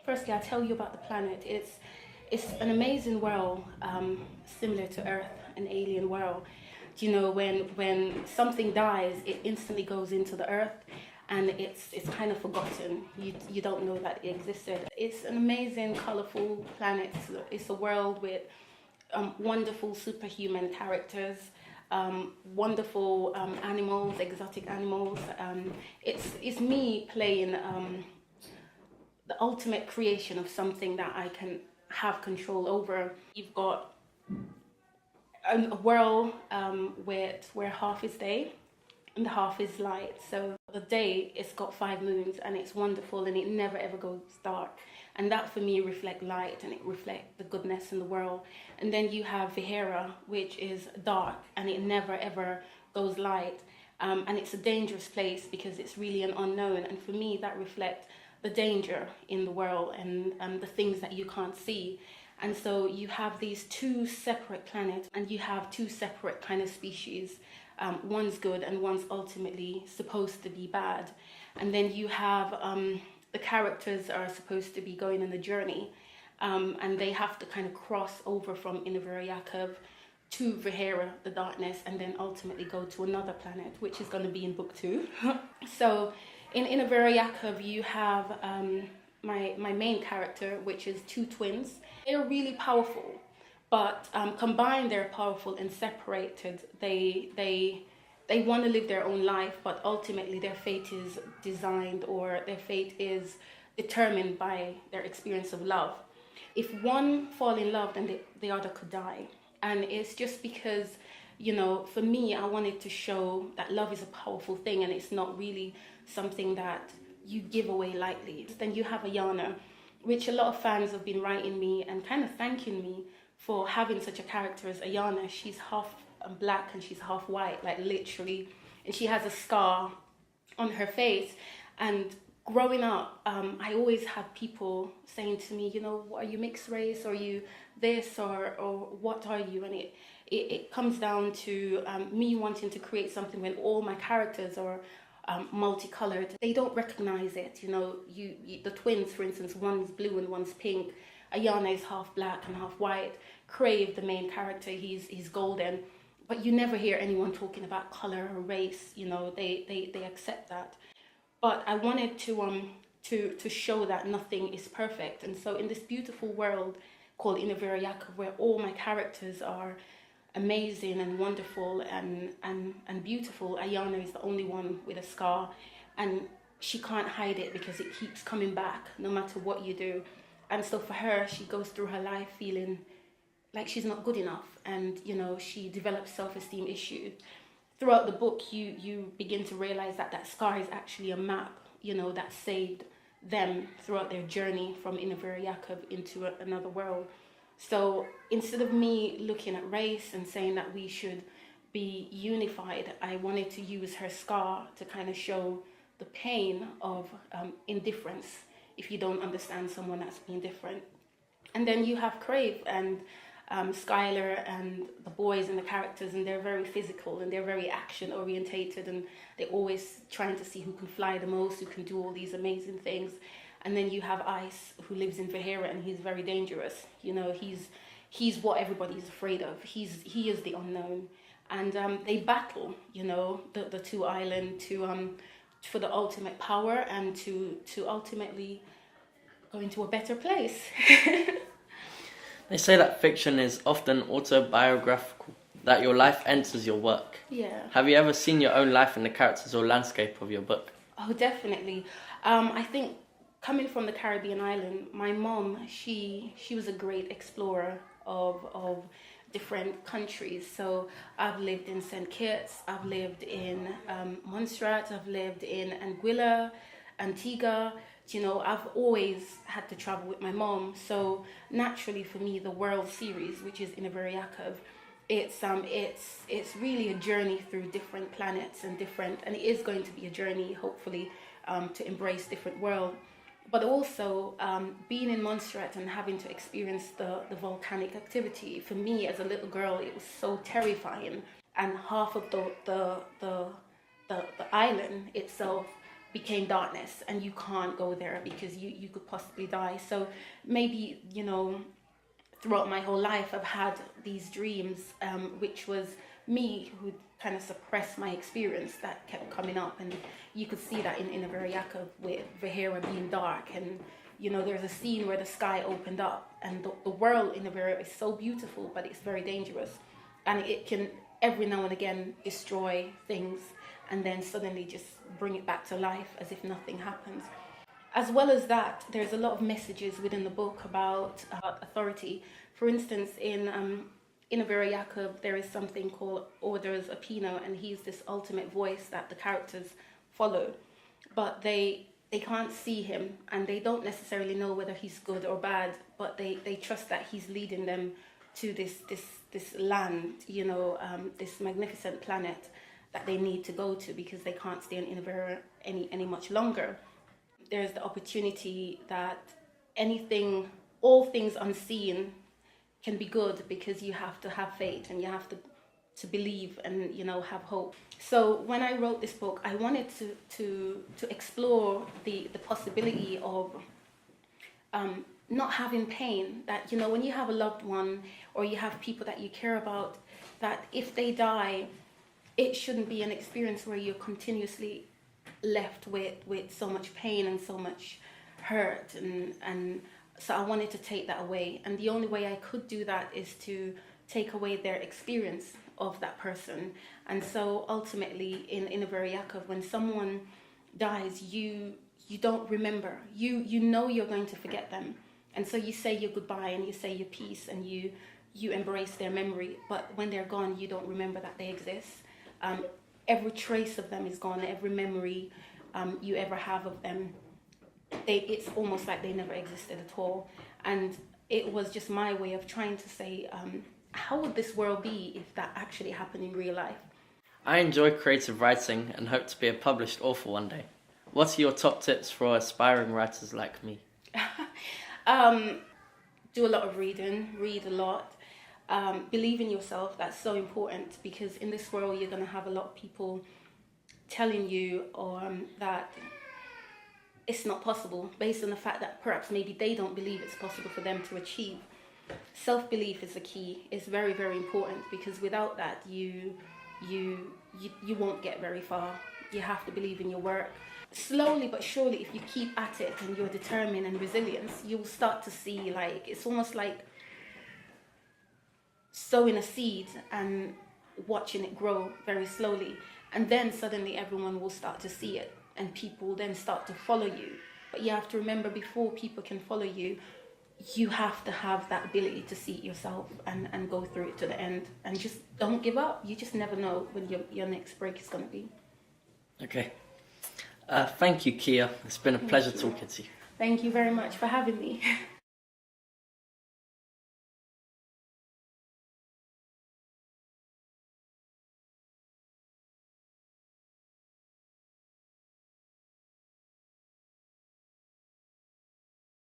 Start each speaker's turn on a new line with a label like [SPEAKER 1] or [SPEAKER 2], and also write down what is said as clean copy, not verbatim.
[SPEAKER 1] Firstly, I'll tell you about the planet. It's an amazing world, similar to Earth, an alien world. You know, when something dies, it instantly goes into the Earth, and it's kind of forgotten. You don't know that it existed. It's an amazing, colorful planet. It's a world with wonderful superhuman characters, wonderful animals, exotic animals. It's me playing the ultimate creation of something that I can have control over. You've got a world where half is day and half is light. So the day, it's got 5 moons and it's wonderful and it never ever goes dark. And that for me reflect light and it reflect the goodness in the world. And then you have Vihera, which is dark and it never ever goes light. And it's a dangerous place because it's really an unknown. And for me, that reflects the danger in the world and the things that you can't see. And so you have these 2 separate planets and you have 2 separate kind of species. One's good and one's ultimately supposed to be bad. And then you have the characters are supposed to be going on a journey, and they have to kind of cross over from Innovera Yakov to Vihera, the darkness, and then ultimately go to another planet, which is going to be in book 2. So in Innovera Yakov, you have my main character, which is 2 twins. They're really powerful, but combined they're powerful, and separated they want to live their own life, but ultimately their fate is designed, or their fate is determined by their experience of love. If one fall in love, then the other could die. And it's just because, you know, for me, I wanted to show that love is a powerful thing and it's not really something that you give away lightly. Then you have Ayana, which a lot of fans have been writing me and kind of thanking me for having such a character as Ayana. She's half black and she's half white, like literally, and she has a scar on her face. And growing up, I always had people saying to me, you know, are you mixed race, or are you this, or what are you? And it comes down to me wanting to create something when all my characters are multicolored. They don't recognize it, you know. You the twins, for instance, one's blue and one's pink. Ayana is half black and half white. Crave, the main character, he's golden. But you never hear anyone talking about color or race, you know. They accept that. But I wanted to show that nothing is perfect. And so in this beautiful world called Innovera Yakov, where all my characters are amazing and wonderful and beautiful, Ayana is the only one with a scar, and she can't hide it because it keeps coming back no matter what you do. And so for her, she goes through her life feeling like she's not good enough, and you know, she develops self-esteem issues. Throughout the book, you begin to realize that scar is actually a map, you know, that saved them throughout their journey from Innovera Yakov into another world. So instead of me looking at race and saying that we should be unified, I wanted to use her scar to kind of show the pain of indifference if you don't understand someone that's being different. And then you have Crave and Skylar and the boys and the characters, and they're very physical and they're very action orientated, and they're always trying to see who can fly the most, who can do all these amazing things. And then you have Ice, who lives in Vihera, and he's very dangerous. You know, he's what everybody's afraid of. He is the unknown, and they battle. You know, the 2 islands for the ultimate power and to ultimately go into a better place.
[SPEAKER 2] They say that fiction is often autobiographical, that your life enters your work.
[SPEAKER 1] Yeah.
[SPEAKER 2] Have you ever seen your own life in the characters or landscape of your book?
[SPEAKER 1] Oh, definitely. I think coming from the Caribbean island, my mom, she was a great explorer of different countries. So I've lived in St. Kitts, I've lived in Montserrat, I've lived in Anguilla, Antigua. You know, I've always had to travel with my mom. So naturally for me, the World Series, which is Innovera Yakov, it's really a journey through different planets and it is going to be a journey, hopefully, to embrace different world. But also being in Montserrat and having to experience the volcanic activity, for me as a little girl, it was so terrifying. And half of the island itself became darkness, and you can't go there because you could possibly die. So maybe, you know, throughout my whole life I've had these dreams, which was me who kind of suppressed my experience that kept coming up. And you could see that in Innovera Yakov with Vahera being dark, and you know, there's a scene where the sky opened up, and the world in Innovera is so beautiful, but it's very dangerous, and it can every now and again destroy things and then suddenly just bring it back to life as if nothing happens. As well as that, there's a lot of messages within the book about authority. For instance, in Innovera Yakov, there is something called Orders Apino, and he's this ultimate voice that the characters follow, but they can't see him, and they don't necessarily know whether he's good or bad, but they trust that he's leading them to this land, you know, this magnificent planet that they need to go to because they can't stay in Innovera any much longer. There's the opportunity that all things unseen can be good, because you have to have faith and you have to believe and, you know, have hope. So when I wrote this book, I wanted to explore the possibility of not having pain. That, you know, when you have a loved one or you have people that you care about, that if they die, it shouldn't be an experience where you're continuously left with so much pain and so much hurt, and so I wanted to take that away. And the only way I could do that is to take away their experience of that person. And so ultimately in Innovera Yakov, when someone dies, you don't remember. You know you're going to forget them, and so you say your goodbye and you say your piece and you embrace their memory. But when they're gone, you don't remember that they exist. Every trace of them is gone. Every memory you ever have of them, it's almost like they never existed at all. And it was just my way of trying to say, how would this world be if that actually happened in real life?
[SPEAKER 2] I enjoy creative writing and hope to be a published author one day. What are your top tips for aspiring writers like me?
[SPEAKER 1] Do a lot of reading, read a lot. Believe in yourself. That's so important, because in this world you're going to have a lot of people telling you that it's not possible, based on the fact that perhaps maybe they don't believe it's possible for them to achieve. Self-belief is the key. It's very, very important, because without that you won't get very far. You have to believe in your work. Slowly but surely, if you keep at it and you're determined and resilient, you'll start to see, like, it's almost like sowing a seed and watching it grow very slowly, and then suddenly everyone will start to see it and people will then start to follow you. But you have to remember, before people can follow you, you have to have that ability to see it yourself and go through it to the end, and just don't give up. You just never know when your next break is going to be.
[SPEAKER 2] Okay. Thank you, Kia. It's been a pleasure talking to you.
[SPEAKER 1] Thank you very much for having me.